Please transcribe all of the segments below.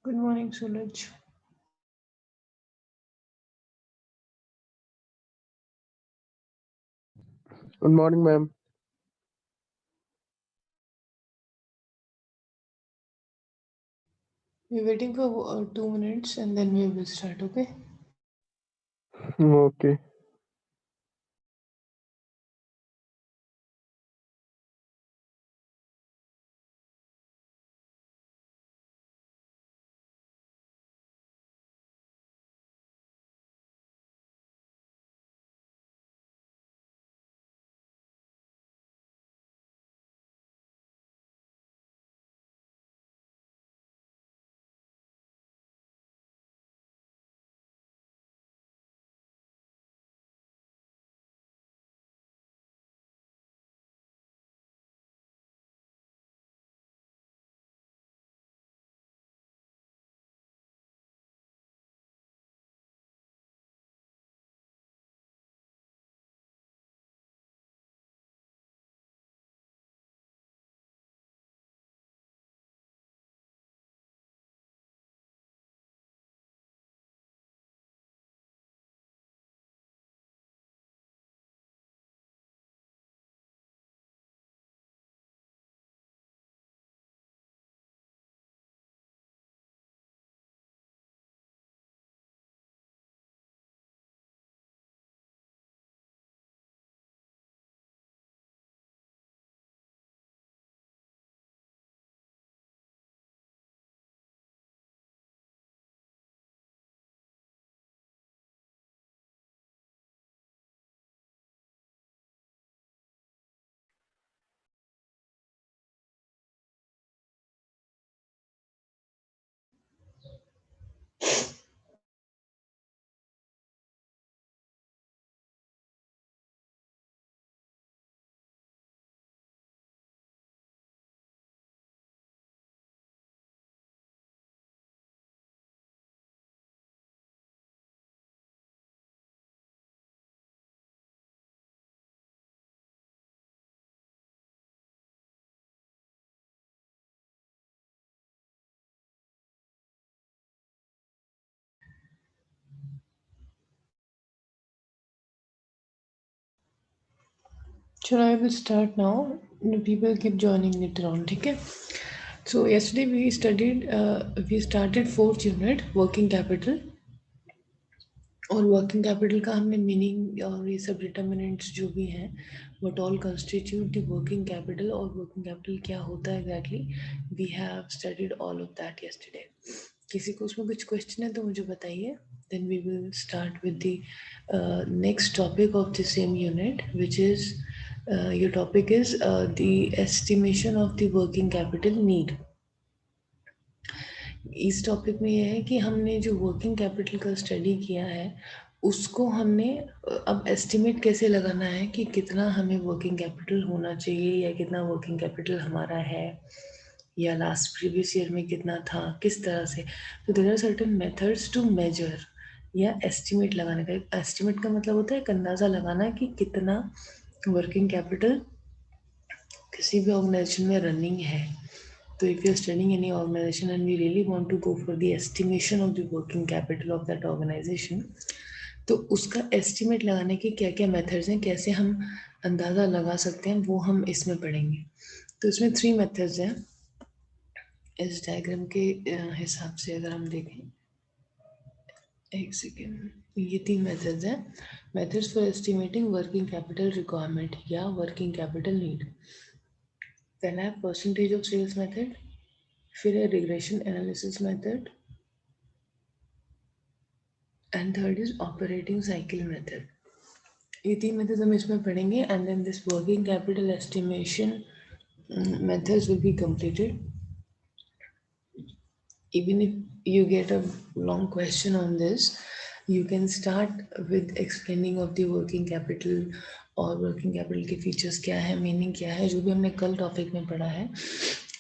Good morning, Suraj. Good morning, ma'am. We're waiting for 2 minutes and then we will start, okay? Okay. Should I will start now? People keep joining later on, okay? So yesterday we started fourth unit, working capital. और working capital का हमने meaning और ये सब determinants जो भी हैं what all constitute the working capital और वर्किंग कैपिटल क्या होता है exactly we have studied all of that yesterday. किसी को उसमें कुछ क्वेश्चन है तो मुझे बताइए. Then we will start with the next topic of the same unit which is your topic is the estimation of the working capital need. इस topic में यह है कि हमने जो वर्किंग कैपिटल का स्टडी किया है उसको हमने अब एस्टिमेट कैसे लगाना है कि कितना हमें वर्किंग कैपिटल होना चाहिए या कितना वर्किंग कैपिटल हमारा है या लास्ट प्रीवियस ईयर में कितना था किस तरह से. तो there are certain methods to measure या एस्टिमेट लगाने का. एस्टिमेट का मतलब होता है एक अंदाज़ा लगाना कि कितना वर्किंग कैपिटल किसी भी ऑर्गेनाइजेशन में रनिंग है. So if you're studying any organization and we really want to go for the estimation of the working capital of that organization, तो उसका एस्टिमेट लगाने के क्या क्या मेथड्स हैं, कैसे हम अंदाज़ा लगा सकते हैं, वो हम इसमें पढ़ेंगे. तो इसमें 3 मेथड्स हैं. इस डायग्राम के हिसाब से अगर हम देखें, एक सेकेंड, ये 3 मेथड्स हैं. Methods for estimating working capital requirement या वर्किंग कैपिटल नीड. पहला है परसेंटेज ऑफ सेल्स मेथड, फिर है regression analysis method, and third is operating cycle method. ये 3 मेथड्स हम इसमें पढ़ेंगे and then this working capital estimation methods will be completed. Even if you get a long question on this, you can start with explaining of the working capital और working capital के features क्या है, meaning क्या है, जो भी हमने कल टॉपिक में पढ़ा है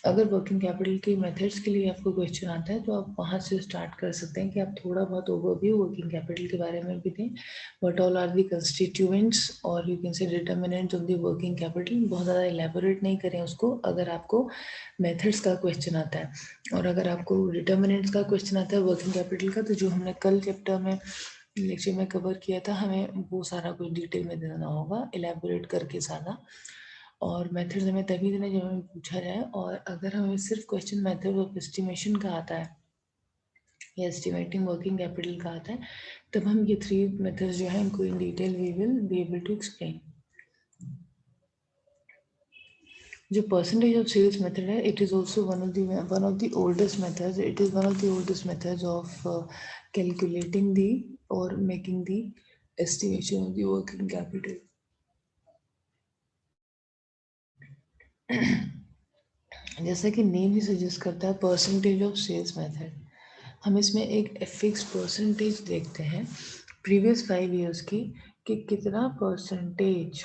अगर वर्किंग कैपिटल के मेथड्स के लिए आपको क्वेश्चन आता है तो आप वहाँ से स्टार्ट कर सकते हैं कि आप थोड़ा बहुत ओवरव्यू वर्किंग कैपिटल के बारे में भी दें, what all are the constituents और you can say determinant of the working capital. बहुत ज़्यादा एलैबोरेट नहीं करें उसको अगर आपको मेथड्स का क्वेश्चन आता है। और अगर आपको डिटर्मिनेंट्स का क्वेश्चन आता है वर्किंग कैपिटल का, तो जो हमने कल चैप्टर में लेक्चर में कवर किया था, हमें वो सारा कुछ डिटेल में देना होगा, एलैबोरेट करके ज़्यादा। और मेथड्स हमें तभी देना जब हमें पूछा जाए। और अगर हमें सिर्फ क्वेश्चन मेथड ऑफ एस्टिमेशन का आता है या एस्टिमेटिंग वर्किंग कैपिटल का आता है, तब हम ये 3 मेथड्स जो है इनको in detail we will be able to explain. जो परसेंटेज ऑफ सेल्स मेथड है, it is also one of the oldest methods, it is one of the oldest methods of calculating the और making the estimation of the working capital. जैसा कि name ही suggest करता है, percentage of sales method, हम इसमें एक fix percentage देखते हैं प्रीवियस 5 ईयर्स की, कि कितना परसेंटेज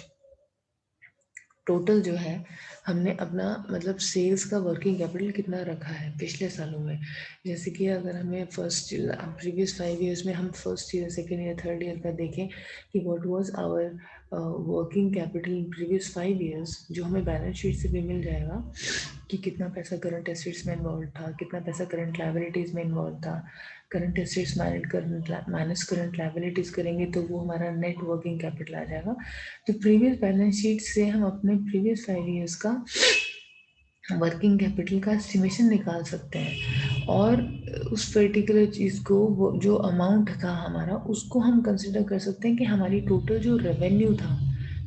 टोटल जो है हमने अपना मतलब सेल्स का वर्किंग कैपिटल कितना रखा है पिछले सालों में। जैसे कि अगर हमें प्रीवियस 5 ईयर्स में हम first year, second year, third year का देखें कि what was our working capital in previous 5 years, जो हमें बैलेंस शीट से भी मिल जाएगा कि कितना पैसा करंट एसेट्स में इन्वॉल्व था, कितना पैसा करंट लायबिलिटीज़ में इन्वॉल्व था। Current assets minus current liabilities करेंगे तो वो हमारा नेट वर्किंग कैपिटल आ जाएगा। तो प्रीवियस बैलेंस शीट से हम अपने प्रीवियस 5 ईयर्स का वर्किंग कैपिटल का एस्टिमेशन निकाल सकते हैं। और उस पर्टिकुलर चीज़ को, वो जो अमाउंट था हमारा, उसको हम कंसिडर कर सकते हैं कि हमारी टोटल जो रेवेन्यू था,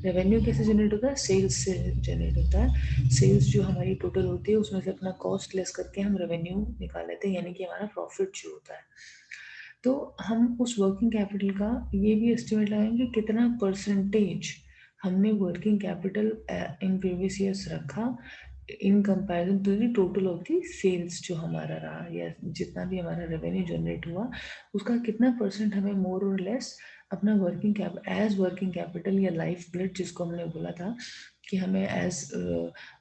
रेवेन्यू कैसे जनरेट होता है, सेल्स से जनरेट होता है। सेल्स जो हमारी टोटल होती है उसमें से अपना कॉस्ट लेस करके हम रेवेन्यू निकाल लेते हैं, यानी कि हमारा प्रॉफिट जो होता है। तो हम उस वर्किंग कैपिटल का ये भी एस्टिमेट लगाएंगे कितना परसेंटेज हमने working capital in previous years रखा in comparison to the total of the sales जो हमारा रहा, या जितना भी हमारा रेवेन्यू जनरेट हुआ उसका कितना परसेंट हमें मोर और लेस अपना वर्किंग कैपिटल या लाइफ ब्लड जिसको हमने बोला था कि हमें एज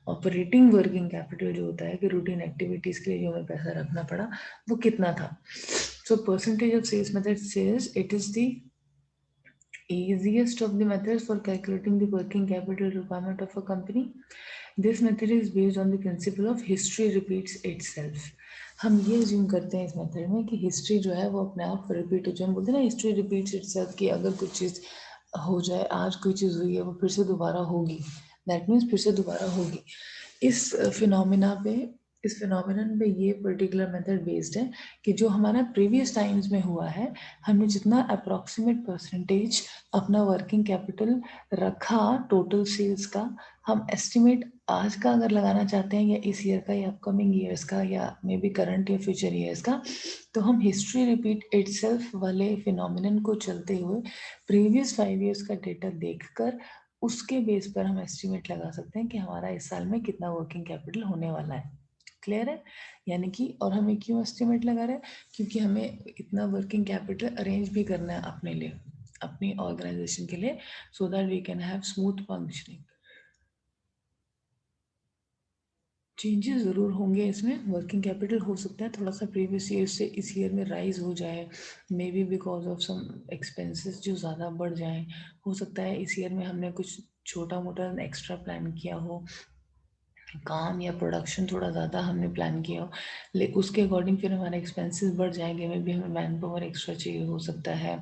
ऑपरेटिंग वर्किंग कैपिटल जो होता है कि रूटीन एक्टिविटीज़ के लिए जो हमें पैसा रखना पड़ा, वो कितना था। So percentage of sales method says it is the easiest of the methods for calculating the working capital requirement of a company. This method is based on the principle of history repeats itself. हम ये assume करते हैं इस method में कि history जो है वो अपने आप रिपीट हो जाए। हम बोलते हैं ना हिस्ट्री रिपीट्स इटसेल्फ, कि अगर कुछ चीज़ हो जाए, आज कोई चीज़ हुई है वो फिर से दोबारा होगी, दैट मीन्स फिर से दोबारा होगी। इस फिनोमिना पे इस फिनोमिनन पे ये पर्टिकुलर मेथड बेस्ड है कि जो हमारा प्रीवियस टाइम्स में हुआ है, हमने जितना अप्रॉक्सीमेट परसेंटेज अपना वर्किंग कैपिटल रखा टोटल सेल्स का, हम एस्टिमेट आज का अगर लगाना चाहते हैं, या इस ईयर का, या अपकमिंग ईयर्स का, या मे बी करंट या फ्यूचर ईयर्स का, तो हम हिस्ट्री रिपीट इटसेल्फ वाले फिनोमिनन को चलते हुए प्रीवियस 5 ईयर्स का डेटा देखकर उसके बेस पर हम एस्टिमेट लगा सकते हैं कि हमारा इस साल में कितना वर्किंग कैपिटल होने वाला है। क्लियर है? यानी कि, और हमें क्यों एस्टिमेट लगा रहे हैं, क्योंकि हमें इतना वर्किंग कैपिटल अरेंज भी करना है अपने लिए, अपनी ऑर्गेनाइजेशन के लिए, so that we can have smooth functioning. Changes ज़रूर होंगे इसमें, वर्किंग कैपिटल हो सकता है थोड़ा सा प्रीवियस ईयर से इस ईयर में राइज हो जाए, maybe because of some expenses जो ज़्यादा बढ़ जाएं। हो सकता है इस ईयर में हमने कुछ छोटा मोटा एक्स्ट्रा प्लान किया हो, काम या प्रोडक्शन थोड़ा ज़्यादा हमने प्लान किया हो, लेकिन उसके अकॉर्डिंग फिर हमारे एक्सपेंसेस बढ़ जाएंगे, में भी हमें मैन पावर एक्स्ट्रा चाहिए हो सकता है।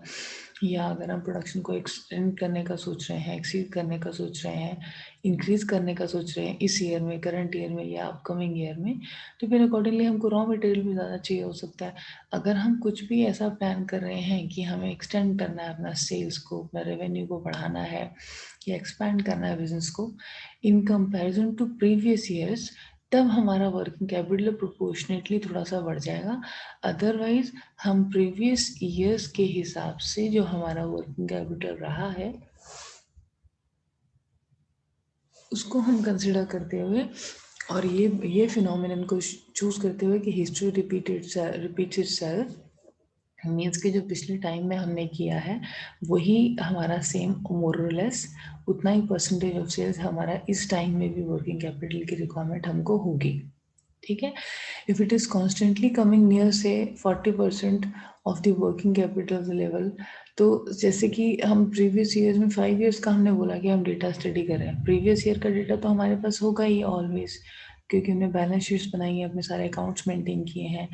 या अगर हम प्रोडक्शन को एक्सटेंड करने का सोच रहे हैं, एक्सीड करने का सोच रहे हैं, इंक्रीज करने का सोच रहे हैं इस ईयर में, करंट ईयर में या अपकमिंग ईयर में, तो फिर अकॉर्डिंगली हमको रॉ मटेरियल भी ज़्यादा चाहिए हो सकता है। अगर हम कुछ भी ऐसा प्लान कर रहे हैं कि हमें एक्सटेंड करना है अपना सेल्स को, अपना रेवेन्यू को बढ़ाना है या एक्सपैंड करना है बिजनेस को in comparison to previous years, तब हमारा वर्किंग कैपिटल प्रोपोर्शनेटली थोड़ा सा बढ़ जाएगा। अदरवाइज हम प्रीवियस ईयर्स के हिसाब से जो हमारा वर्किंग कैपिटल रहा है उसको हम कंसिडर करते हुए, और ये फिनोमिनन को चूज करते हुए कि हिस्ट्री रिपीट्स इटसेल्फ, मीन्स कि जो पिछले टाइम में हमने किया है वही हमारा सेम मोर और लेस उतना ही परसेंटेज ऑफ सेल्स हमारा इस टाइम में भी वर्किंग कैपिटल की रिक्वायरमेंट हमको होगी। ठीक है। If it is constantly coming near से 40% of the working capital level, तो जैसे कि हम प्रीवियस ईयर्स में 5 ईयर्स का हमने बोला कि हम डेटा स्टडी कर रहे हैं, प्रीवियस ईयर का डेटा तो हमारे पास होगा ही ऑलवेज, क्योंकि हमने बैलेंस शीट्स बनाई है, अपने सारे अकाउंट्स मेंटेन किए हैं,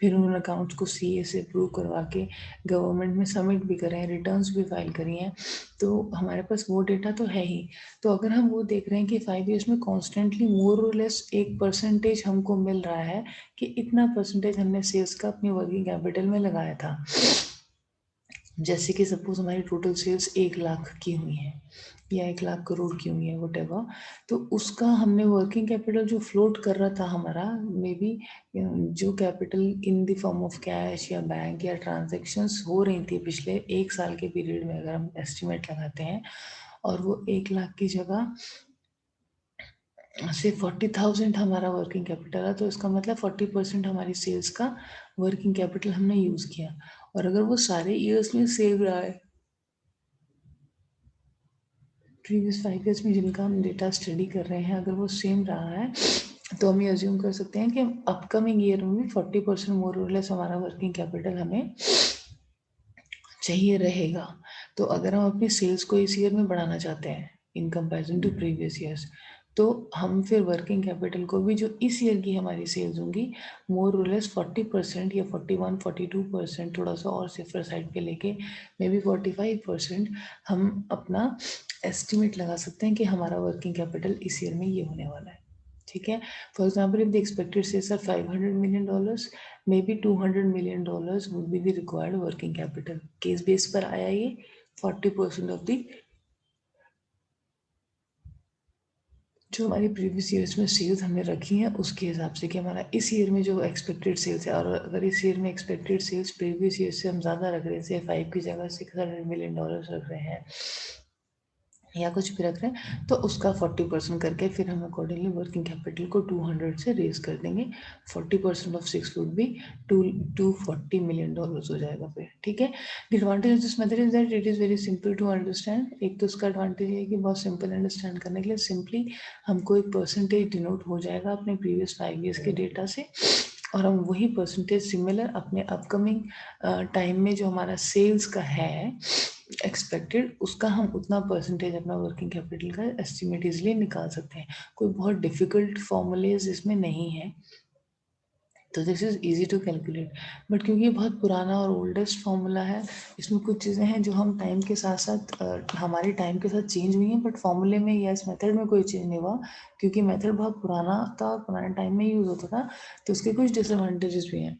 फिर उन अकाउंट्स को सीए से अप्रूव करवा के गवर्नमेंट में सबमिट भी करे हैं, रिटर्न्स भी फाइल करी हैं, तो हमारे पास वो डेटा तो है ही। तो अगर हम वो देख रहे हैं कि 5 ईयर्स में कॉन्स्टेंटली मोर और लेस एक परसेंटेज हमको मिल रहा है कि इतना परसेंटेज हमने सेल्स का अपनी वर्किंग कैपिटल में लगाया था, जैसे कि सपोज हमारी टोटल सेल्स 1 लाख की हुई है या 1 लाख करोड़ की हुई है वटेवर, तो उसका हमने वर्किंग कैपिटल जो फ्लोट कर रहा था हमारा, मे बी जो capital in the form of cash या बैंक या ट्रांजेक्शन्स हो रही थी पिछले 1 साल के पीरियड में, अगर हम एस्टिमेट लगाते हैं और वो 1 लाख की जगह से 40,000 हमारा वर्किंग कैपिटल है, तो इसका मतलब 40% हमारी सेल्स का वर्किंग कैपिटल हमने यूज किया। और अगर वो सारे ईयर्स में सेव रहा है, प्रीवियस 5 ईयर्स में जिनका हम डेटा स्टडी कर रहे हैं, अगर वो सेम रहा है, तो हम ये अज्यूम कर सकते हैं कि अपकमिंग ईयर में भी 40% मोर और लेस हमारा वर्किंग कैपिटल हमें चाहिए रहेगा। तो अगर हम अपनी सेल्स को इस ईयर में बढ़ाना चाहते हैं in comparison to previous years, तो हम फिर वर्किंग कैपिटल को भी जो इस ईयर की हमारी सेल्स होंगी मोर और लेस 40% या 41-42%, थोड़ा सा और सेफर साइड पे लेके मे बी 45% हम अपना एस्टिमेट लगा सकते हैं कि हमारा वर्किंग कैपिटल इस ईयर में ये होने वाला है। ठीक है। For example, if the expected sales are $500 million, maybe $200 million would be the required working capital. Case base पर आया ये 40% ऑफ द जो हमारी प्रीवियस ईयर्स में सेल्स हमने रखी हैं उसके हिसाब से कि हमारा इस ईयर में जो एक्सपेक्टेड सेल्स है, और अगर इस ईयर में एक्सपेक्टेड सेल्स प्रीवियस ईयर से हम ज़्यादा रख रहे हैं, जैसे 5 की जगह $600 million रख रहे हैं या कुछ भी रख रहे हैं, तो उसका 40% करके फिर हम अकॉर्डिंगली वर्किंग कैपिटल को 200 से रेज कर देंगे। 40% ऑफ 6 वुड बी $240 million हो जाएगा फिर। ठीक है। The advantage of this method is that it is very simple to understand. एक तो उसका एडवांटेज है कि बहुत सिंपल अंडरस्टैंड करने के लिए सिंपली हमको एक परसेंटेज डिनोट हो जाएगा अपने प्रीवियस 5 ईयर्स के डेटा से, और हम वही परसेंटेज सिमिलर अपने अपकमिंग टाइम में जो हमारा सेल्स का है एक्सपेक्टेड, उसका हम उतना परसेंटेज अपना वर्किंग कैपिटल का एस्टिमेट इजली निकाल सकते हैं। कोई बहुत डिफिकल्ट फॉर्मूलेज इसमें नहीं है, तो this is easy to calculate. But क्योंकि ये बहुत पुराना और ओल्डेस्ट फार्मूला है, इसमें कुछ चीज़ें हैं जो हम टाइम के साथ साथ हमारे टाइम के साथ चेंज हुई हैं, बट फॉर्मूले में या इस मेथड में कोई चेंज नहीं हुआ, क्योंकि मेथड बहुत पुराना था और पुराने टाइम में यूज़ होता था। तो उसके कुछ डिसएडवांटेजेस भी हैं।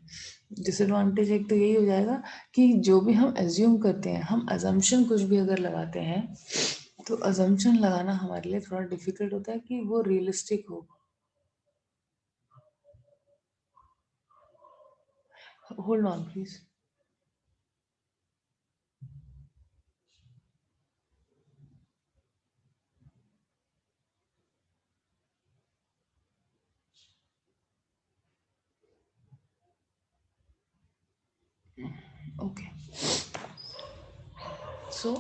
डिसएडवांटेज एक तो यही हो जाएगा कि जो भी हम एज्यूम करते हैं, हम अजम्पशन कुछ भी अगर लगाते हैं, तो अजम्पशन लगाना हमारे लिए थोड़ा डिफिकल्ट होता है कि वो रियलिस्टिक हो। Hold on please. Okay, so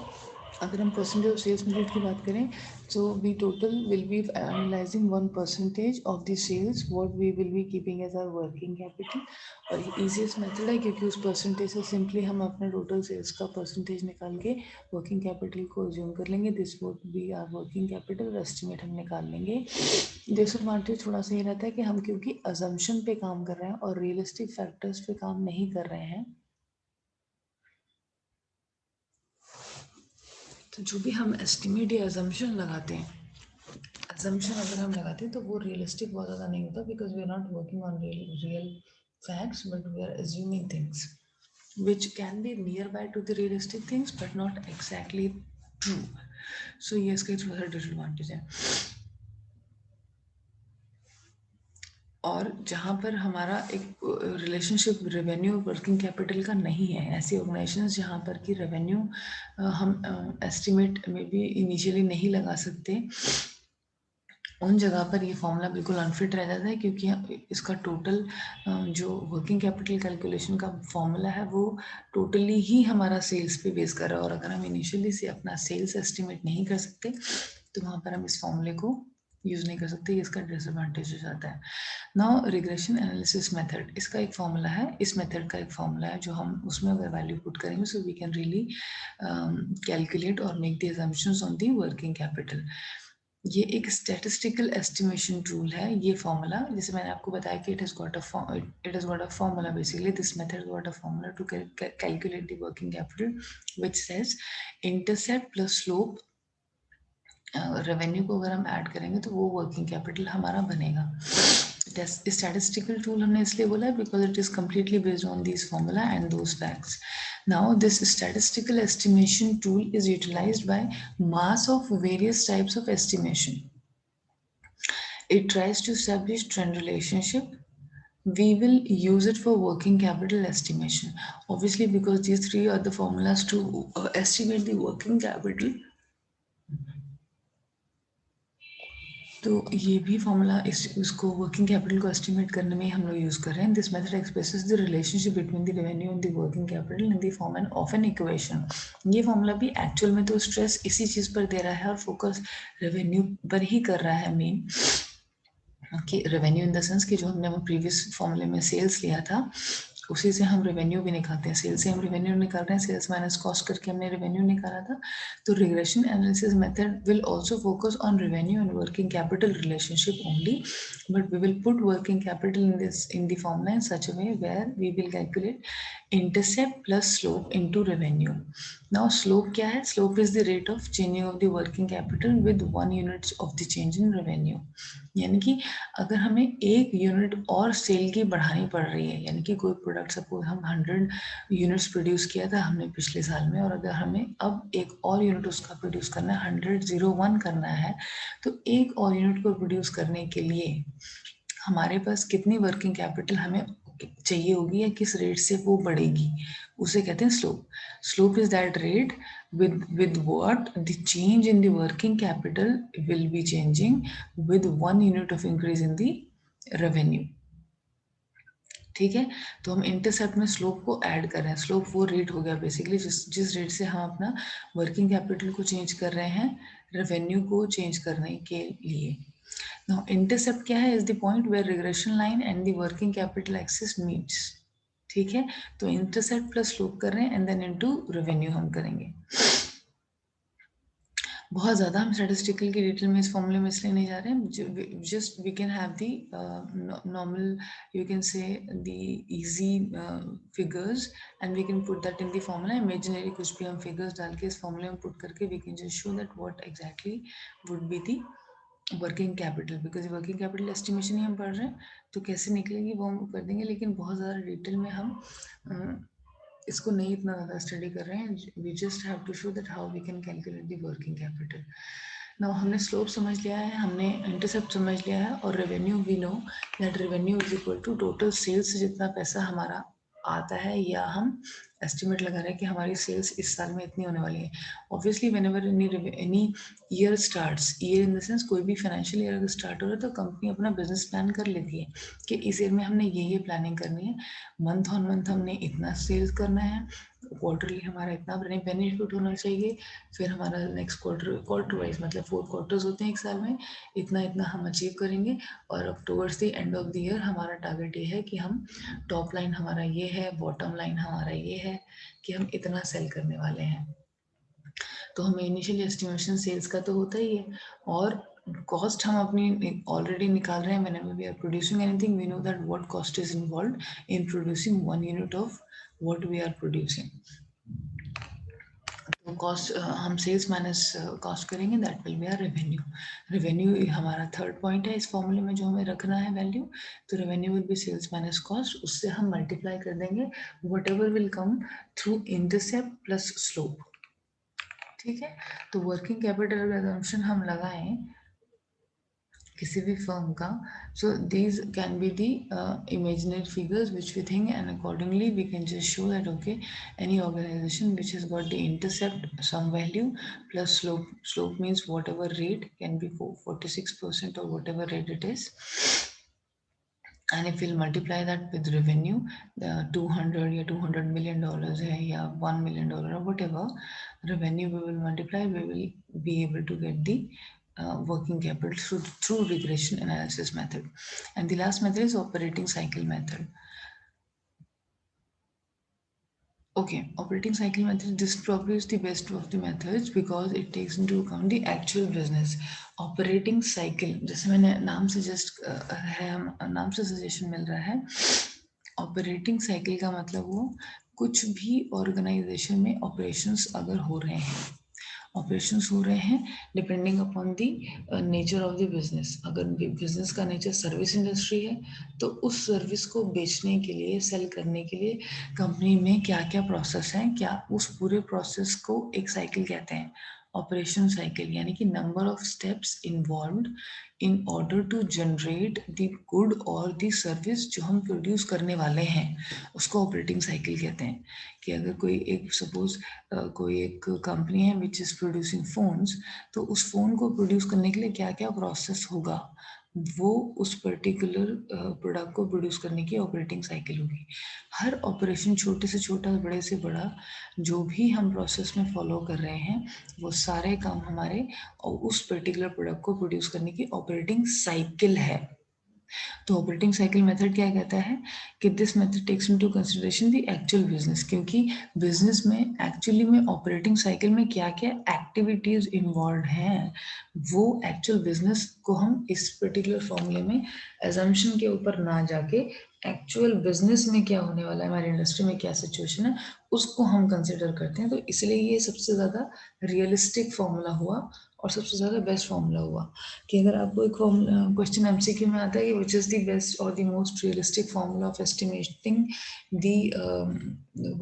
अगर हम परसेंटेज ऑफ सेल्स मेथड की बात करें, so we total will be analysing 1% of the sales what we will be keeping as our working capital. और ये ईजीएस्ट मेथड है, क्योंकि उस परसेंटेज से सिंपली हम अपने टोटल सेल्स का परसेंटेज निकाल के वर्किंग कैपिटल को अज्यूम कर लेंगे। This would be our working capital estimate हम निकाल लेंगे। डिसएडवांटेज थोड़ा सा ये रहता है कि हम क्योंकि अजम्पशन पे काम कर रहे हैं और रियलिस्टिक फैक्टर्स पे काम नहीं कर रहे हैं, तो जो भी हम एस्टिमेट या अजम्पशन लगाते हैं, assumption अगर हम लगाते हैं तो वो रियलिस्टिक बहुत ज़्यादा नहीं होता, because we are not working on real facts, but we are assuming things which can be nearby to the realistic things but not exactly true. So ये इसका थोड़ा सा डिसएडवांटेज है। और जहाँ पर हमारा एक रिलेशनशिप रेवेन्यू वर्किंग कैपिटल का नहीं है, ऐसी ऑर्गेनाइजेशंस जहाँ पर कि रेवेन्यू हम एस्टिमेट में भी इनिशियली नहीं लगा सकते, उन जगह पर ये फॉर्मूला बिल्कुल अनफिट रह जाता है, क्योंकि इसका टोटल जो वर्किंग कैपिटल कैलकुलेशन का फॉर्मूला है वो टोटली ही हमारा सेल्स पे बेस कर रहा है, और अगर हम इनिशियली से अपना सेल्स एस्टिमेट नहीं कर सकते तो वहाँ पर हम इस फॉर्मूले को यूज नहीं कर सकते, इसका डिसएडवांटेज हो जाता है। नाउ रिग्रेशन एनालिसिस मेथड, इसका एक फॉर्मूला है, इस मेथड का एक फॉर्मूला है जो हम उसमें अगर वैल्यू पुट करेंगे so we can really calculate और make the assumptions on the working capital. ये एक स्टैटिस्टिकल एस्टिमेशन टूल है, ये फॉर्मूला, जैसे मैंने आपको बताया कि it has got a formula, basically this method got a formula to calculate the working capital which says intercept plus slope, revenue को अगर हम ऐड करेंगे तो वो वर्किंग कैपिटल हमारा बनेगा। स्टैटिस्टिकल टूल हमने इसलिए बोला है because it is completely based on these formula and those facts. Now this statistical estimation tool is utilized by mass of various types of estimation. It tries to establish trend relationship. We will use it for working capital estimation, obviously, because these three are the formulas to estimate the working capital. तो ये भी formula इसको working capital को estimate करने में हम लोग use कर रहे हैं। This method expresses the relationship between the revenue and the working capital in the form end of an equation. ये फॉर्मूला भी एक्चुअल में तो स्ट्रेस इसी चीज़ पर दे रहा है और फोकस रेवेन्यू पर ही कर रहा है मेन, कि रेवेन्यू इन द सेंस कि जो हमने प्रीवियस फॉर्मूले में सेल्स लिया था उसी से हम रेवेन्यू भी निकालते हैं, सेल्स से हम रेवेन्यू निकाल रहे हैं, सेल्स माइनस कॉस्ट करके हमने रेवेन्यू निकाला था। तो regression analysis method will also focus on revenue and working capital relationship only, but we will put working capital in the formula in such a way where we will calculate intercept plus slope into revenue. Now slope क्या है? Slope is the rate of changing of the working capital with 1 unit of the change in revenue. यानी कि अगर हमें 1 unit और cell की बढ़ानी पड़ रही है, यानी कि कोई प्रोडक्ट सपोज हम 100 यूनिट्स प्रोड्यूस किया था हमने पिछले साल में, और अगर हमें अब एक और यूनिट उसका प्रोड्यूस करना है, 100 करना है, तो एक और यूनिट को प्रोड्यूस करने के लिए हमारे पास कितनी वर्किंग कैपिटल हमें चाहिए होगी या किस रेट से वो बढ़ेगी, उसे कहते हैं slope. Slope is that rate with what the change in the working capital will be changing with 1 unit of increase in the revenue. ठीक है, तो हम इंटरसेप्ट में स्लोप को ऐड कर रहे हैं। स्लोप वो रेट हो गया बेसिकली जिस रेट से हम अपना वर्किंग कैपिटल को चेंज कर रहे हैं रेवेन्यू को चेंज करने के लिए। Now intercept क्या है? Is the point where regression line and the working capital axis meets. ठीक है, तो इंटरसेप्ट प्लस स्लोप कर रहे हैं एंड देन इनटू रेवेन्यू हम करेंगे। बहुत ज़्यादा हम स्टैटिस्टिकल की डिटेल में इस फॉर्मूले में इसलिए नहीं जा रहे हैं, just we can have the normal, you can say the easy figures and we can put that in the formula. Imaginary कुछ भी हम फिगर्स डाल के इस फॉर्मूले में पुट करके we can just show that what exactly would be the working capital, because working capital estimation ही हम पढ़ रहे हैं, तो कैसे निकलेगी वो हम कर देंगे, लेकिन बहुत ज़्यादा डिटेल में हम इसको नहीं इतना ज़्यादा स्टडी कर रहे हैं। We just have to show that how we can calculate the working capital. Now हमने स्लोप समझ लिया है, हमने इंटरसेप्ट समझ लिया है, और revenue we know that revenue is equal to total sales से जितना पैसा हमारा आता है या हम एस्टिमेट लगा रहे हैं कि हमारी सेल्स इस साल में इतनी होने वाली है। Obviously whenever any year starts, year in the sense कोई भी फाइनेंशियल ईयर अगर स्टार्ट हो रहा है तो कंपनी अपना बिजनेस प्लान कर लेती है कि इस ईयर में हमने ये प्लानिंग करनी है, मंथ ऑन मंथ हमने इतना सेल्स करना है, क्वार्टरली हमारा इतना बेनिफिट होना चाहिए, फिर हमारा नेक्स्ट क्वार्टर वाइज मतलब 4 क्वार्टर्स होते हैं एक साल में, इतना इतना हम अचीव करेंगे, और अब towards the end of the year हमारा टारगेट ये है कि हम टॉप लाइन हमारा ये है, बॉटम लाइन हमारा ये है कि हम इतना सेल करने वाले हैं। तो हमें इनिशियल एस्टिमेशन सेल्स का तो होता ही है, और कॉस्ट हम अपनी ऑलरेडी निकाल रहे हैं। Whenever we are producing anything we know that what cost is involved in producing 1 unit of what we are producing. तो कॉस्ट हम सेल्स माइनस कॉस्ट करेंगे, that will be our revenue. Revenue हमारा third point है इस फॉर्मूले में जो हमें रखना है वैल्यू। तो revenue will be sales minus cost, उससे हम मल्टीप्लाई कर देंगे whatever will come through intercept plus slope. ठीक है, तो वर्किंग कैपिटल असम्पशन हम लगाएं किसी भी फर्म का, so these can be the imaginary figures which we think, and accordingly we can just show that okay, any organization which has got the intercept some value plus slope means whatever rate can be 46% or whatever rate it is, and if we'll multiply that with revenue, the 200 या $200 million है या $1 million or whatever revenue we will multiply, we will be able to get the working capital through regression analysis method. And the last method is operating cycle method. Okay, operating cycle method, this probably is the best of the methods because it takes into account the actual business. Operating cycle, जैसे मैंने नाम से just है, नाम से suggestion मिल रहा है. Operating cycle का मतलब वो कुछ भी ऑर्गेनाइजेशन में ऑपरेशंस अगर हो रहे हैं, ऑपरेशंस हो रहे हैं depending upon the nature of the business. अगर बिजनेस का नेचर सर्विस इंडस्ट्री है तो उस सर्विस को बेचने के लिए, सेल करने के लिए कंपनी में क्या क्या प्रोसेस हैं, क्या उस पूरे प्रोसेस को एक साइकिल कहते हैं, ऑपरेशन साइकिल. यानी कि number of steps involved in order to generate the good और द सर्विस जो हम प्रोड्यूस करने वाले हैं, उसको ऑपरेटिंग साइकिल कहते हैं. कि अगर कोई एक सपोज कोई एक कंपनी है विच इज़ प्रोड्यूसिंग फोन्स, तो उस फोन को प्रोड्यूस करने के लिए क्या क्या प्रोसेस होगा, वो उस पर्टिकुलर प्रोडक्ट को प्रोड्यूस करने की ऑपरेटिंग साइकिल होगी. हर ऑपरेशन, छोटे से छोटा, बड़े से बड़ा, जो भी हम प्रोसेस में फॉलो कर रहे हैं, वो सारे काम हमारे और उस पर्टिकुलर प्रोडक्ट को प्रोड्यूस करने की ऑपरेटिंग साइकिल है. तो ऑपरेटिंग साइकिल मेथड क्या कहता है कि this method takes into consideration the actual business, क्योंकि बिजनेस में एक्चुअली में ऑपरेटिंग साइकिल में क्या क्या एक्टिविटीज इन्वॉल्व हैं, वो एक्चुअल बिजनेस को हम इस पर्टिकुलर फॉर्मूले में एजम्पशन के ऊपर ना जाके एक्चुअल बिजनेस में क्या होने वाला है, हमारी इंडस्ट्री में क्या सिचुएशन है, उसको हम कंसिडर करते हैं. तो इसलिए ये सबसे ज़्यादा रियलिस्टिक फॉर्मूला हुआ और सबसे ज़्यादा बेस्ट फॉर्मूला हुआ. कि अगर आपको एक क्वेश्चन एमसीक्यू में आता है कि विच इज़ द बेस्ट और the most realistic formula of estimating the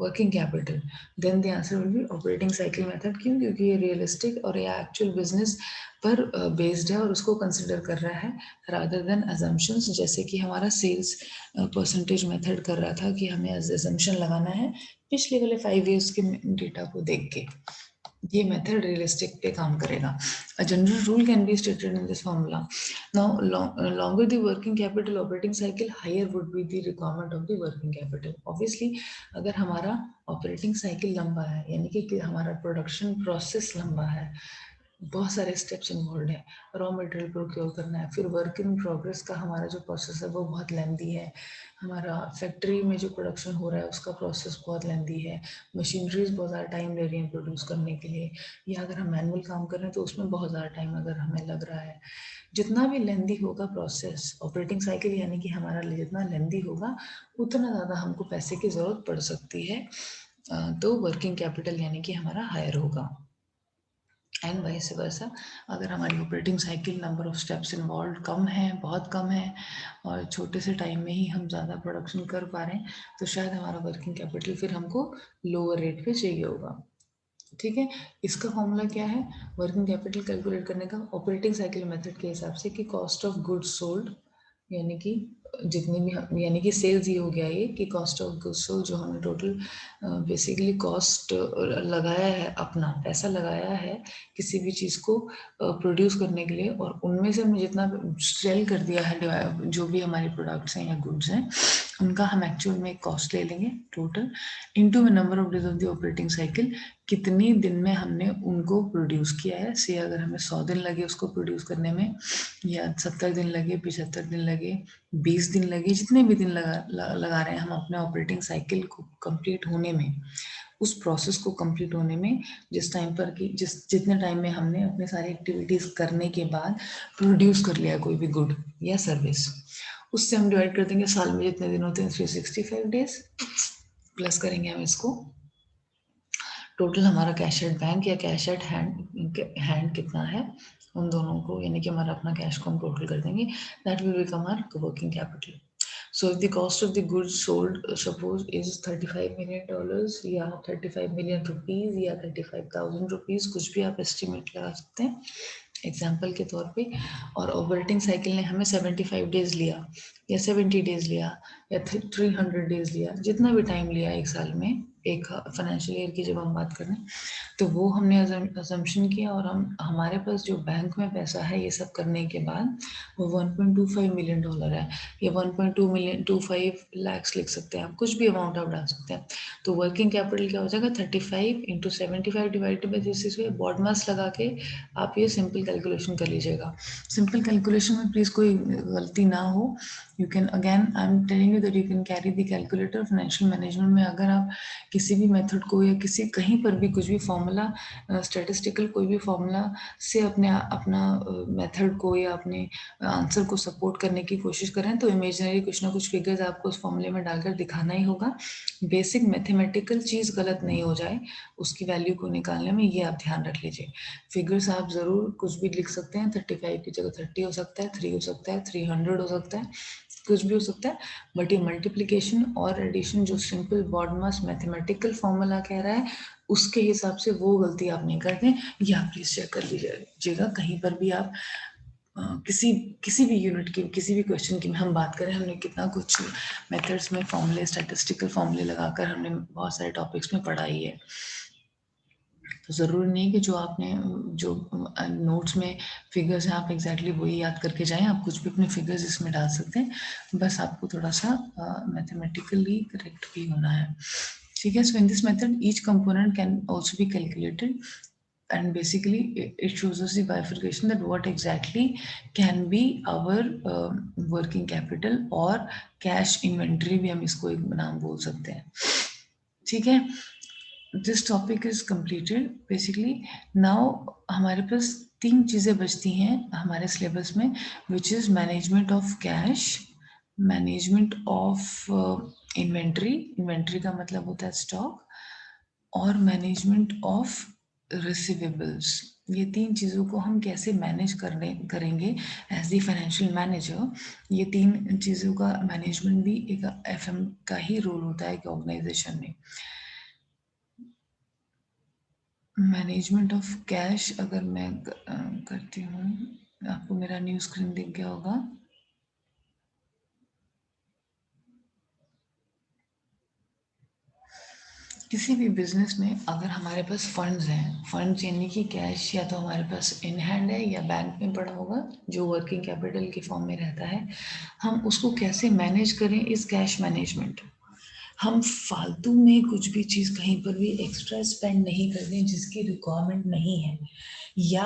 working capital, then the answer will be operating cycle method. क्यों? क्योंकि ये रियलिस्टिक और ये एक्चुअल बिजनेस पर बेस्ड है और उसको कंसिडर कर रहा है रादर देन अजम्पशंस. जैसे कि हमारा सेल्स परसेंटेज मेथड कर रहा था कि हमें अजम्पशन लगाना है पिछले वाले 5 ईयर्स के डेटा को देख के. ये मेथड रियलिस्टिक पे काम करेगा. A general rule can be stated in this formula. Now, longer the working capital operating cycle, higher would be the requirement of the working capital. Obviously, अगर हमारा ऑपरेटिंग साइकिल लंबा है, यानी कि हमारा प्रोडक्शन प्रोसेस लंबा है, बहुत सारे स्टेप्स इन्वॉल्व हैं, रॉ मटेरियल प्रोक्योर करना है, फिर वर्क इन प्रोग्रेस का हमारा जो प्रोसेस है वो बहुत लेंदी है, हमारा फैक्ट्री में जो प्रोडक्शन हो रहा है उसका प्रोसेस बहुत लेंदी है, मशीनरीज बहुत ज़्यादा टाइम ले रही हैं प्रोड्यूस करने के लिए, या अगर हम मैनुअल काम कर रहे हैं तो उसमें बहुत ज़्यादा टाइम अगर हमें लग रहा है. जितना भी लेंदी होगा प्रोसेस, ऑपरेटिंग साइकिल यानी कि हमारा जितना लेंदी होगा उतना ज़्यादा हमको पैसे की ज़रूरत पड़ सकती है. तो वर्किंग कैपिटल यानी कि हमारा हायर होगा. एंड वाइस वर्सा, अगर हमारी operating cycle number of steps involve कम है, बहुत कम है, और छोटे से टाइम में ही हम ज़्यादा प्रोडक्शन कर पा रहे हैं, तो शायद हमारा वर्किंग कैपिटल फिर हमको लोअर रेट पे चाहिए होगा. ठीक है. इसका फॉर्मूला क्या है वर्किंग कैपिटल कैलकुलेट करने का ऑपरेटिंग साइकिल मेथड के हिसाब से कि कॉस्ट ऑफ गुड्स सोल्ड, यानी कि जितनी भी, यानी कि सेल्स ये हो गया ये कि कॉस्ट ऑफ गुड्स सोल्ड, जो हमने टोटल बेसिकली कॉस्ट लगाया है, अपना पैसा लगाया है किसी भी चीज़ को प्रोड्यूस करने के लिए, और उनमें से हमने जितना सेल कर दिया है, जो भी हमारे प्रोडक्ट्स हैं या गुड्स हैं, उनका हम एक्चुअल में कॉस्ट ले लेंगे total into the number of days of the operating cycle, कितनी दिन में हमने उनको प्रोड्यूस किया है. से अगर हमें 100 दिन लगे उसको प्रोड्यूस करने में, या 70 दिन लगे, 75 दिन लगे, 20 दिन लगे, जितने भी दिन लगा रहे हैं हम अपने ऑपरेटिंग साइकिल को कंप्लीट होने में, उस प्रोसेस को कंप्लीट होने में, जिस टाइम पर कि जितने टाइम में हमने अपने सारी एक्टिविटीज़ करने के बाद प्रोड्यूस कर लिया कोई भी गुड या सर्विस, उससे हम डिवाइड कर देंगे साल में जितने दिन होते हैं 365 डेज, प्लस करेंगे हम इसको टोटल हमारा कैश एट बैंक या कैश एट हैंड कितना है उन दोनों को, यानी कि हमारा अपना कैश को हम टोटल कर देंगे. That will become our working capital. So if the cost of the goods sold suppose is $35 million या 35 million rupees या 35,000 rupees, कुछ भी आप एस्टिमेट लगा सकते हैं एग्जाम्पल के तौर पे, और ऑपरेटिंग साइकिल ने हमें 75 डेज लिया या 70 डेज लिया या 300 डेज लिया, जितना भी टाइम लिया एक साल में एक फाइनेंशियल ईयर की जब हम बात करें तो वो हमने अजम्पशन किया और हमारे पास जो बैंक में पैसा है ये सब करने के बाद वो $1.25 मिलियन है, या 1.2 मिलियन 25 lakhs लिख सकते हैं आप, कुछ भी अमाउंट आप डाल सकते हैं। तो वर्किंग कैपिटल क्या हो जाएगा 35 × 75 डिवाइडेड बाई 365, बॉड मास लगा के आप ये सिंपल कैलकुलेशन कर लीजिएगा। सिंपल कैलकुलेशन में प्लीज़ कोई गलती ना हो। You can again I am telling you that you can carry the calculator. Financial management में अगर आप किसी भी मेथड को या किसी कहीं पर भी कुछ भी फॉर्मूला स्टैटिस्टिकल कोई भी फॉर्मूला से अपना मेथड को या अपने आंसर को सपोर्ट करने की कोशिश करें तो इमेजिनरी कुछ ना कुछ फिगर्स आपको उस फॉर्मूले में डालकर दिखाना ही होगा। बेसिक मैथमेटिकल चीज़ गलत नहीं हो जाए उसकी वैल्यू को निकालने में, ये आप ध्यान रख लीजिए। फिगर्स आप ज़रूर कुछ भी लिख सकते हैं, 35 की जगह 30 हो सकता है, 3 हो सकता है, 300 हो सकता है, कुछ भी हो सकता है। बट ये मल्टीप्लिकेशन और एडिशन जो सिंपल बॉड मास मैथमेटिकल फॉर्मूला कह रहा है उसके हिसाब से वो गलती आप नहीं करते, ये आप प्लीज चेक कर लीजिएगा। कहीं पर भी आप किसी भी यूनिट की किसी भी क्वेश्चन की हम बात करें, हमने कितना कुछ मेथड्स में फॉर्मूले स्टैटिस्टिकल फॉर्मूले लगाकर हमने बहुत सारे टॉपिक्स में पढ़ा ही है। तो ज़रूरी नहीं कि जो आपने जो नोट्स में फिगर्स हैं आप एग्जैक्टली वही याद करके जाएं, आप कुछ भी अपने फिगर्स इसमें डाल सकते हैं, बस आपको थोड़ा सा मैथमेटिकली करेक्ट भी होना है। ठीक है। So in this method each component can also be calculated and basically it shows us the bifurcation that what exactly can be our working capital और cash inventory भी हम इसको एक नाम बोल सकते हैं। ठीक है। This topic is completed basically. Now हमारे पास 3 चीज़ें बचती हैं हमारे सिलेबस में, which is management of cash, management of inventory, inventory का मतलब होता है स्टॉक, और मैनेजमेंट ऑफ रिसीवेबल्स। ये 3 चीज़ों को हम कैसे मैनेज करेंगे एज द फाइनेंशियल मैनेजर। ये 3 चीज़ों का मैनेजमेंट भी एक एफएम का ही रोल होता है एक ऑर्गेनाइजेशन में। मैनेजमेंट ऑफ कैश अगर मैं करती हूँ, आपको मेरा न्यू स्क्रीन दिख गया होगा। किसी भी बिजनेस में अगर हमारे पास फंड्स हैं, फंड्स यानी कि कैश या तो हमारे पास इन हैंड है या बैंक में पड़ा होगा जो वर्किंग कैपिटल के फॉर्म में रहता है, हम उसको कैसे मैनेज करें इस कैश मैनेजमेंट। हम फालतू में कुछ भी चीज़ कहीं पर भी एक्स्ट्रा स्पेंड नहीं कर दें जिसकी रिक्वायरमेंट नहीं है या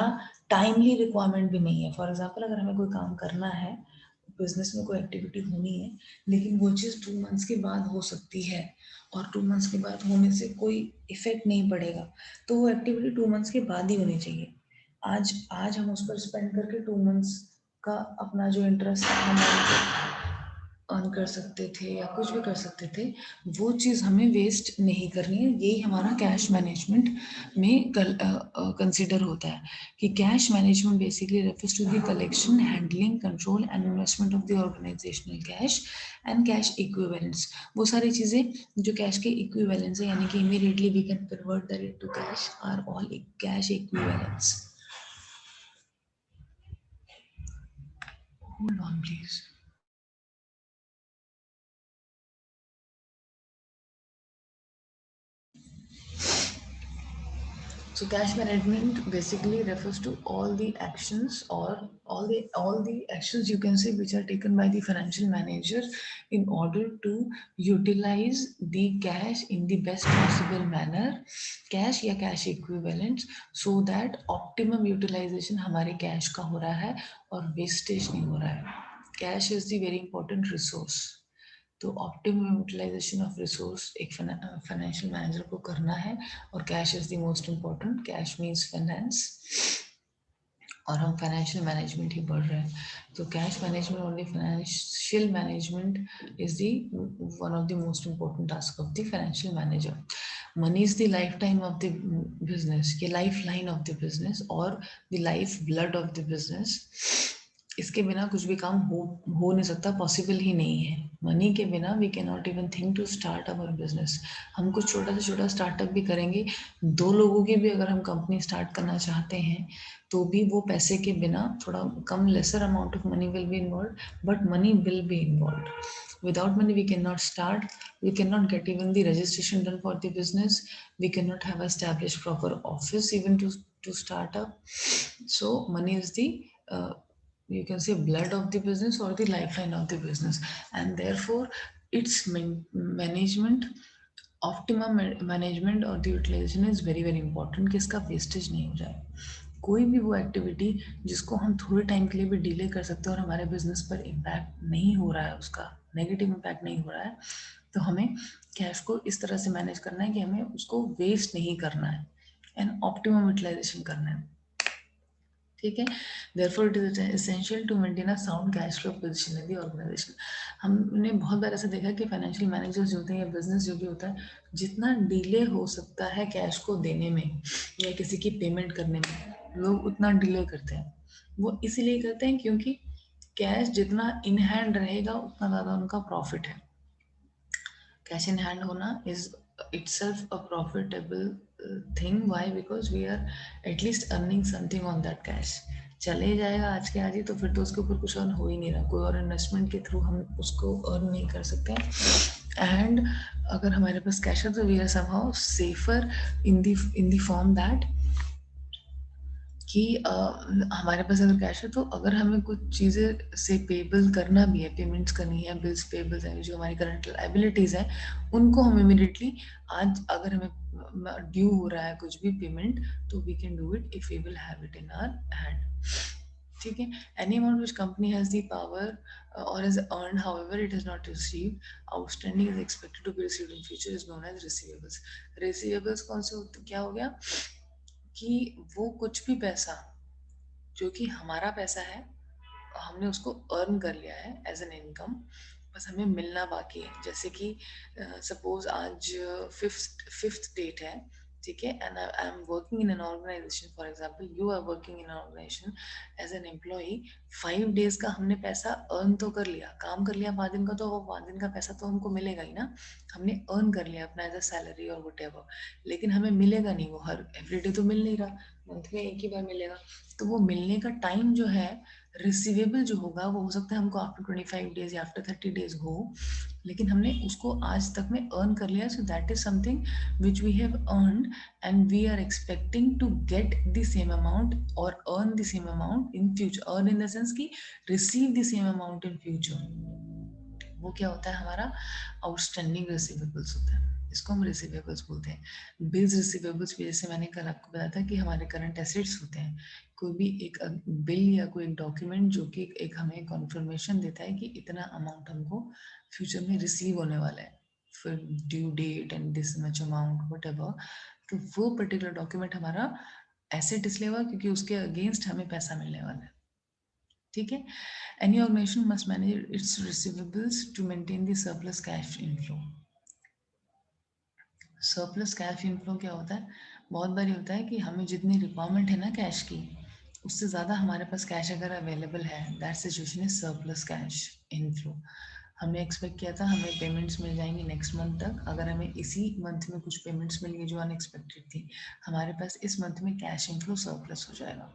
टाइमली रिक्वायरमेंट भी नहीं है। फॉर एग्जांपल अगर हमें कोई काम करना है, बिजनेस में कोई एक्टिविटी होनी है, लेकिन वो चीज़ 2 मंथ्स के बाद हो सकती है और 2 मंथ्स के बाद होने से कोई इफेक्ट नहीं पड़ेगा, तो वो एक्टिविटी 2 मंथ्स के बाद ही होनी चाहिए। आज आज हम उस पर स्पेंड करके 2 मंथ्स का अपना जो इंटरेस्ट हम अर्न कर सकते थे या कुछ भी कर सकते थे, वो चीज़ हमें वेस्ट नहीं करनी है। यही हमारा कैश मैनेजमेंट में कंसिडर होता है कि cash management basically refers to the collection, handling, control and investment of the organisational cash and cash equivalents. वो सारी चीज़ें जो कैश के इक्विवेलेंट्स है, यानी कि immediately we can convert that into cash, are all cash equivalents. Hold on please. So cash management basically refers to all the actions or all the actions you can say which are taken by the financial manager in order to utilize the cash in the best possible manner, cash या cash equivalents, so that optimum utilization हमारे cash का हो रहा है और wastage नहीं हो रहा है। Cash is the very important resource. तो ऑप्टिमम यूटिलाइजेशन ऑफ रिसोर्स एक फाइनेंशियल मैनेजर को करना है, और cash is the most important. Cash means finance, और हम फाइनेंशियल मैनेजमेंट ही पढ़ रहे हैं, तो कैश मैनेजमेंट और financial management is the one of the most important task of the financial manager. Money is the life time of the business, ये life line of the business और the life blood of the business. इसके बिना कुछ भी काम हो नहीं सकता, पॉसिबल ही नहीं है। मनी के बिना we can not even think to start our business. हम कुछ छोटा से छोटा स्टार्टअप भी करेंगे, 2 लोगों की भी अगर हम कंपनी स्टार्ट करना चाहते हैं तो भी वो पैसे के बिना थोड़ा कम, lesser amount of money will be involve, but money will be involve. Without money we cannot start, we cannot get even the registration done for the business, we cannot have established proper office even to start up. So money is the uh, you can say blood of the business or the lifeline of the business, and therefore its management, optimum management और the utilization is very very important कि इसका wastage नहीं हो जाए। कोई भी वो activity जिसको हम थोड़े टाइम के लिए भी डिले कर सकते हैं और हमारे बिजनेस पर इम्पैक्ट नहीं हो रहा है, उसका नेगेटिव इम्पैक्ट नहीं हो रहा है, तो हमें कैश को इस तरह से मैनेज करना है कि हमें उसको वेस्ट नहीं करना है एंड ऑप्टिमम यूटिलाइजेशन करना है। ठीक है, therefore it is essential to maintain a sound cash flow position in the organization। हमने बहुत बार ऐसा देखा कि फाइनेंशियल मैनेजर्स जो होते हैं या बिजनेस जो भी होता है, जितना डिले हो सकता है कैश को देने में या किसी की पेमेंट करने में, लोग उतना डिले करते हैं। वो इसीलिए करते हैं क्योंकि कैश जितना इन हैंड रहेगा उतना ज़्यादा उनका प्रॉफिट है। कैश इन हैंड होना is itself a profitable thing. Why? Because we are at least earning something on that cash। चले जाएगा आज के आज ही तो फिर तो उसके ऊपर कुछ अर्न हो ही नहीं रहा, कोई और इन्वेस्टमेंट के थ्रू हम उसको अर्न नहीं कर सकते हैं। एंड अगर हमारे पास कैश है तो we are somehow safer in the form that कि हमारे पास अगर कैश है तो अगर हमें कुछ चीज़ें से पेबल करना भी है, पेमेंट्स करनी है, बिल्स पेबल्स हैं, जो हमारी करंट लाइबिलिटीज़ हैं, उनको हम इमीडिएटली आज अगर हमें ड्यू हो रहा है कुछ भी पेमेंट, तो we can do it if we will have it in our hand. ठीक है, any amount which company has the power और is earn however it is not received outstanding is expected to be received in future is known as receivables. Receivables कौन से क्या हो गया कि वो कुछ भी पैसा जो कि हमारा पैसा है, हमने उसको अर्न कर लिया है एज एन इनकम, बस हमें मिलना बाकी है। जैसे कि सपोज आज फिफ्थ डेट है, ठीक है, and I am working in an organisation, for example you are working in an organisation as an employee. 5 days का हमने पैसा अर्न तो कर लिया, काम कर लिया 5 दिन का, तो वो 5 दिन का पैसा तो हमको मिलेगा ही ना, हमने अर्न कर लिया अपना एज अ सैलरी और वट, लेकिन हमें मिलेगा नहीं वो हर एवरीडे तो मिल नहीं रहा, मंथ में एक ही बार मिलेगा। तो वो मिलने का टाइम जो है, रिसीवेबल जो होगा, वो हो सकता है हमको आफ्टर 25 डेज या आफ्टर 30 डेज हो, लेकिन हमने उसको आज तक में अर्न कर लिया। So that is something which we have earned and we are expecting to get the same amount और earn the same amount in future. Earn in the sense कि receive the same amount in future. वो क्या होता है, हमारा outstanding receivables होता है, इसको हम रिसीवेबल्स बोलते हैं। बिल्स रिसीवेबल्स भी, जैसे मैंने कल आपको बताया था कि हमारे करंट एसेट्स होते हैं। कोई भी एक बिल या कोई एक डॉक्यूमेंट जो कि एक हमें कॉन्फर्मेशन देता है कि इतना अमाउंट हमको फ्यूचर में रिसीव होने वाला है, फिर due date and this much amount whatever, तो वो पर्टिकुलर डॉक्यूमेंट हमारा एसेट इसलिए हुआ क्योंकि उसके अगेंस्ट हमें पैसा मिलने वाला है। ठीक है, any organisation must manage its receivables to maintain the surplus cash inflow. Surplus cash inflow क्या होता है, बहुत बार ये होता है कि हमें जितनी रिक्वायरमेंट है ना कैश की, उससे ज़्यादा हमारे पास कैश अगर अवेलेबल है, that situation is surplus cash inflow. हमने एक्सपेक्ट किया था हमें पेमेंट्स मिल जाएंगी नेक्स्ट मंथ तक, अगर हमें इसी मंथ में कुछ पेमेंट्स मिल गई जो अनएक्सपेक्टेड थी, हमारे पास इस मंथ में कैश इनफ्लो सरप्लस हो जाएगा।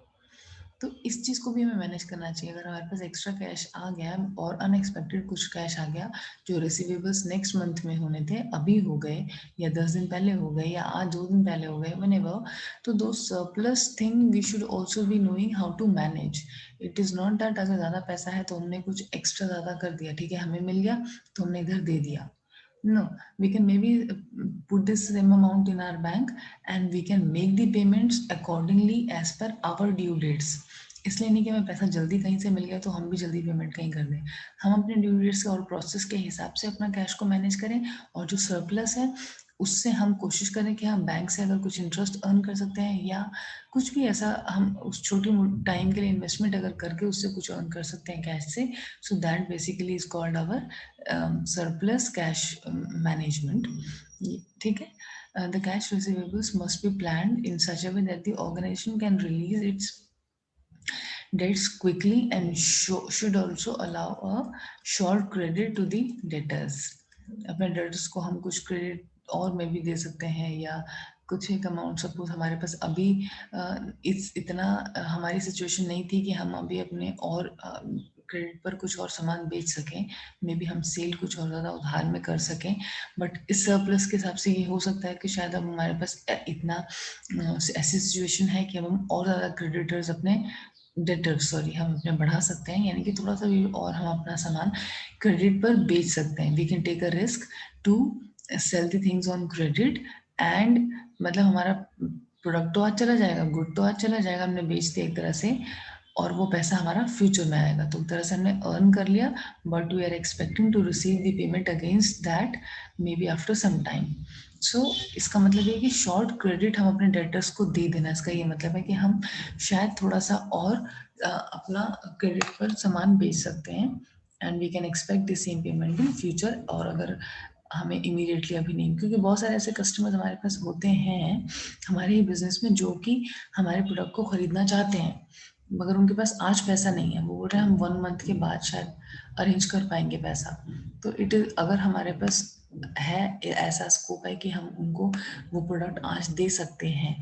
तो इस चीज़ को भी हमें मैनेज करना चाहिए। अगर हमारे पास एक्स्ट्रा कैश आ गया और अनएक्सपेक्टेड कुछ कैश आ गया जो रिसीवेबल्स नेक्स्ट मंथ में होने थे, अभी हो गए या 10 दिन पहले हो गए या आज 2 दिन पहले हो गए, व्हेनेवर, तो दो surplus thing we should also be knowing how to manage. It is not that अगर ज़्यादा पैसा है तो हमने कुछ एक्स्ट्रा ज़्यादा कर दिया, ठीक है, हमें मिल गया तो हमने इधर दे दिया। No, we can maybe put this same amount in our bank and we can make the payments accordingly as per our due dates। इसलिए नहीं कि हमें पैसा जल्दी कहीं से मिल गया तो हम भी जल्दी पेमेंट कहीं कर दें। हम अपने ड्यू डेट्स और प्रोसेस के हिसाब से अपना कैश को मैनेज करें, और जो सरप्लस है उससे हम कोशिश करें कि हम बैंक से अगर कुछ इंटरेस्ट अर्न कर सकते हैं या कुछ भी ऐसा हम उस छोटी टाइम के लिए इन्वेस्टमेंट अगर करके उससे कुछ अर्न कर सकते हैं कैश से, so that basically is called our surplus cash management। ठीक है, the cash receivables must be planned in such a way that the organization can release its debts quickly and should also allow a short credit to the debtors. अपने debtors को हम कुछ credit और में भी दे सकते हैं, या कुछ एक अमाउंट, सपोज हमारे पास अभी इतना हमारी सिचुएशन नहीं थी कि हम अभी अपने और क्रेडिट पर कुछ और सामान बेच सकें, मे बी हम सेल कुछ और ज़्यादा उधार में कर सकें, बट इस सरप्लस के हिसाब से ये हो सकता है कि शायद अब हमारे पास इतना ऐसी सिचुएशन है कि अब हम और ज़्यादा क्रेडिटर्स अपने डेटर्स सॉरी हम अपने बढ़ा सकते हैं, यानी कि थोड़ा सा भी और हम अपना सामान क्रेडिट पर बेच सकते हैं. We can take a risk to sell the things on credit and मतलब हमारा प्रोडक्ट तो आज चला जाएगा, गुड तो आज चला जाएगा, हमने बेच दिया एक तरह से, और वो पैसा हमारा फ्यूचर में आएगा, तो एक तरह से हमने अर्न कर लिया, but we are expecting to receive the payment against that may be after some time. So इसका मतलब ये कि शॉर्ट क्रेडिट हम अपने डेटर्स को दे देना, इसका ये मतलब है कि हम शायद थोड़ा सा और अपना क्रेडिट पर सामान बेच सकते हैं and we can expect the same payment in future. और अगर हमें इमीडिएटली अभी नहीं, क्योंकि बहुत सारे ऐसे कस्टमर्स हमारे पास होते हैं हमारे ही बिजनेस में जो कि हमारे प्रोडक्ट को खरीदना चाहते हैं, मगर उनके पास आज पैसा नहीं है, वो बोल रहे हैं हम 1 मंथ के बाद शायद अरेंज कर पाएंगे पैसा. तो इट इज अगर हमारे पास है ऐसा स्कोप है कि हम उनको वो प्रोडक्ट आज दे सकते हैं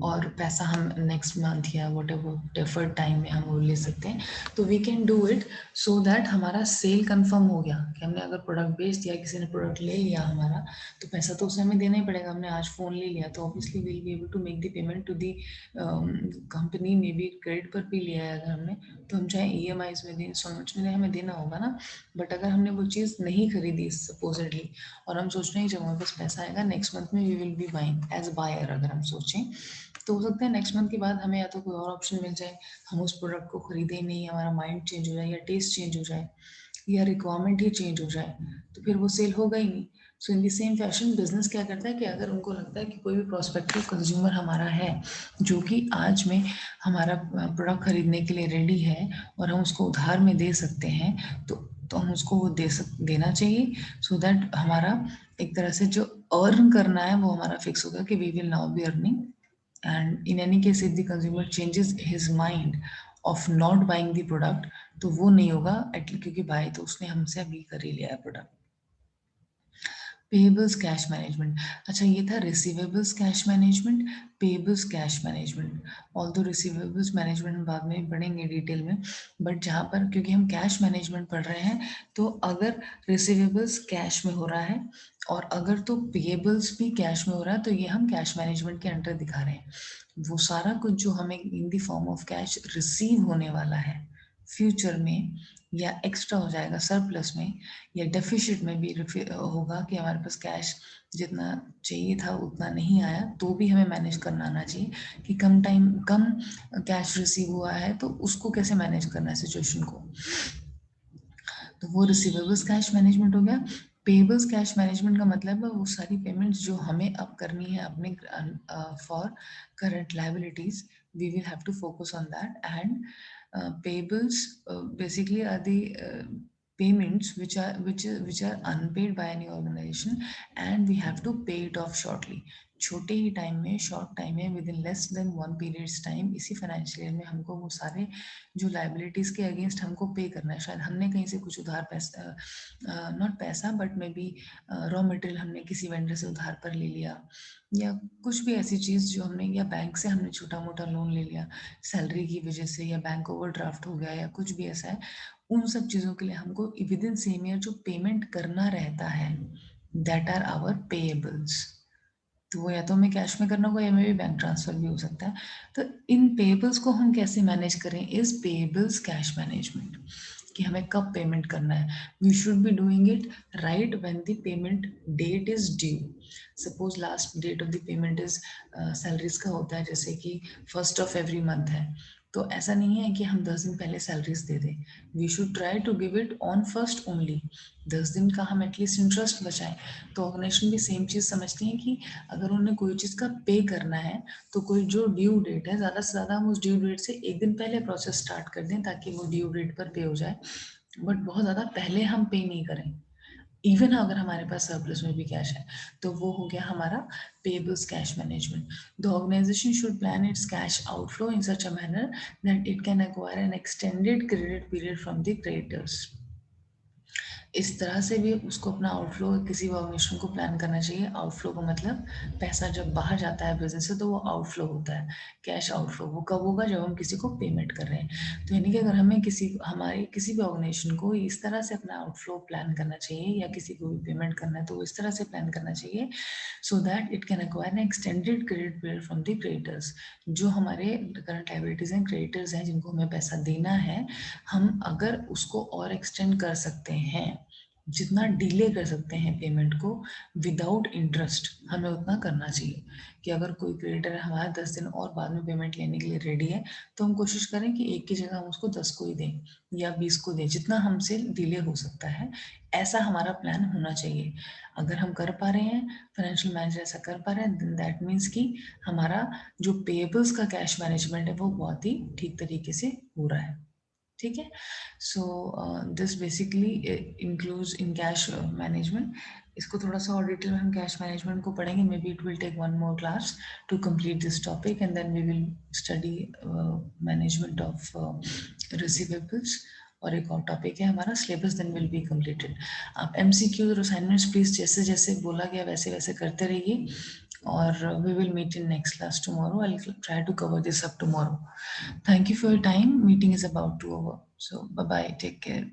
और पैसा हम नेक्स्ट मंथ या वट एवर डेफर्ड टाइम में हम वो ले सकते हैं, तो we can do it so that हमारा सेल कंफर्म हो गया कि हमने अगर प्रोडक्ट बेच दिया, किसी ने प्रोडक्ट ले लिया हमारा, तो पैसा तो उसे हमें देना ही पड़ेगा. हमने आज फ़ोन ले लिया तो obviously will be able to make the payment to the company, maybe credit पर भी लिया है अगर हमने, तो हम चाहे EMIs में दें, इंस्टॉलमेंट्स में दें, हमें देना होगा ना. बट अगर हमने वो चीज़ नहीं खरीदी सपोजडली और हम सोच रहे हैं जब हमारे पास पैसा आएगा नेक्स्ट मंथ में we will be buying as buyer, अगर हम सोचें तो हो सकता है नेक्स्ट मंथ के बाद हमें या तो कोई और ऑप्शन मिल जाए, हम उस प्रोडक्ट को खरीदें ही नहीं, हमारा माइंड चेंज हो जाए या टेस्ट चेंज हो जाए या रिक्वायरमेंट ही चेंज हो जाए, तो फिर वो सेल होगा ही नहीं. So in the same fashion business क्या करता है कि अगर उनको लगता है कि कोई भी प्रोस्पेक्टिव कंज्यूमर हमारा है जो कि आज में हमारा प्रोडक्ट खरीदने के लिए रेडी है और हम उसको उधार में दे सकते हैं, तो हम उसको वो देना चाहिए, सो दैट हमारा एक तरह से जो अर्न करना है वो हमारा फिक्स होगा कि we will now be earning. And in any case if the consumer changes his mind of not buying the product, तो वो नहीं होगा क्योंकि बाय तो उसने हमसे अभी कर ही लिया है प्रोडक्ट. पेबल्स कैश मैनेजमेंट, अच्छा ये था receivables cash management, payables cash management. Although receivables management हम बाद में पढ़ेंगे डिटेल में, बट जहाँ पर क्योंकि हम कैश मैनेजमेंट पढ़ रहे हैं, तो अगर रिसीवेबल्स कैश में हो रहा है और अगर तो पेबल्स भी कैश में हो रहा है, तो ये हम कैश मैनेजमेंट के अंडर दिखा रहे हैं. वो सारा कुछ जो हमें इन the form of cash receive होने वाला है फ्यूचर में, या एक्स्ट्रा हो जाएगा सरप्लस में या डेफिशिट में भी होगा कि हमारे पास कैश जितना चाहिए था उतना नहीं आया, तो भी हमें मैनेज करना आना चाहिए कि कम कैश रिसीव हुआ है तो उसको कैसे मैनेज करना है सिचुएशन को. तो वो रिसीवेबल्स कैश मैनेजमेंट हो गया. पेबल्स कैश मैनेजमेंट का मतलब है वो सारी पेमेंट्स जो हमें अब करनी है अपने for current liabilities, we will have to focus on that. And payables basically are the payments which are unpaid by any organization and we have to pay it off shortly. छोटे ही time में, short time में, with in less than 1 periods time, इसी financial year में हमको वो सारे जो liabilities के अगेंस्ट हमको पे करना है. शायद हमने कहीं से कुछ उधार पैसा, नॉट पैसा but may be raw material हमने किसी वेंडर से उधार पर ले लिया, या कुछ भी ऐसी चीज़ जो हमने, या बैंक से हमने छोटा मोटा लोन ले लिया सैलरी की वजह से, या बैंक ओवरड्राफ्ट हो गया या कुछ भी ऐसा है, उन सब चीज़ों के लिए हमको विद इन सेम ईयर जो पेमेंट करना रहता है दैट आर आवर पेएबल्स. तो वो या तो हमें कैश में करना होगा या में भी बैंक ट्रांसफर भी हो सकता है. तो इन पेएबल्स को हम कैसे मैनेज करें इज पेएबल्स कैश मैनेजमेंट, कि हमें कब पेमेंट करना है. We should be doing it right when the payment date is due. Suppose last date of the payment is salaries का होता है जैसे कि 1st ऑफ एवरी मंथ है, तो ऐसा नहीं है कि हम 10 दिन पहले सैलरीज दे दें. We should try to give it on 1st only. 10 दिन का हम एटलीस्ट इंटरेस्ट बचाएं. तो ऑर्गेनाइजेशन भी सेम चीज़ समझती हैं कि अगर उन्हें कोई चीज़ का पे करना है तो कोई जो ड्यू डेट है ज़्यादा से ज़्यादा हम उस ड्यू डेट से 1 दिन पहले प्रोसेस स्टार्ट कर दें ताकि वो ड्यू डेट पर पे हो जाए, बट बहुत ज़्यादा पहले हम पे नहीं करें. इवन अगर हमारे पास सरप्लस में भी कैश है तो वो हो गया हमारा payables cash management. The organisation should plan its cash outflow in such a manner that it can acquire an extended credit period from the creditors. इस तरह से भी उसको अपना आउटफ्लो किसी भी ऑर्गेनाइजेशन को प्लान करना चाहिए. आउटफ्लो का मतलब पैसा जब बाहर जाता है बिजनेस से तो वो आउटफ्लो होता है. कैश आउटफ्लो वो कब होगा? जब हम किसी को पेमेंट कर रहे हैं. तो यानी कि अगर हमें हमारे किसी भी ऑर्गेनाइजेशन को इस तरह से अपना आउटफ्लो प्लान करना चाहिए या किसी को भी पेमेंट करना है तो वो इस तरह से प्लान करना चाहिए so that it can acquire an extended credit period from the creditors. जो हमारे करंट लायबिलिटीज हैं, क्रेडिटर्स हैं जिनको हमें पैसा देना है, हम अगर उसको और एक्सटेंड कर सकते हैं, जितना डिले कर सकते हैं पेमेंट को विदाउट इंटरेस्ट, हमें उतना करना चाहिए. कि अगर कोई क्रेडिटर हमारा 10 दिन और बाद में पेमेंट लेने के लिए रेडी है तो हम कोशिश करें कि एक की जगह हम उसको 10 को ही दें या 20 को दें, जितना हमसे डिले हो सकता है. ऐसा हमारा प्लान होना चाहिए. अगर हम कर पा रहे हैं, फाइनेंशियल मैनेजर ऐसा कर पा रहे हैं, देन दैट मीन्स कि हमारा जो पेबल्स का कैश मैनेजमेंट है वो बहुत ही ठीक तरीके से हो रहा है. ठीक है. So this basically includes in cash management. इसको थोड़ा सा और डिटेल में हम कैश मैनेजमेंट को पढ़ेंगे. Maybe it will take one more class to complete this topic and then we will study management of receivables. और एक और टॉपिक है हमारा syllabus, then will be completed. आप MCQ और असाइनमेंट्स प्लीज जैसे जैसे बोला गया वैसे वैसे करते रहिए. और we will meet in next class tomorrow. I'll try to cover this up tomorrow. Thank you for your time. Meeting is about to over. So bye bye. Take care.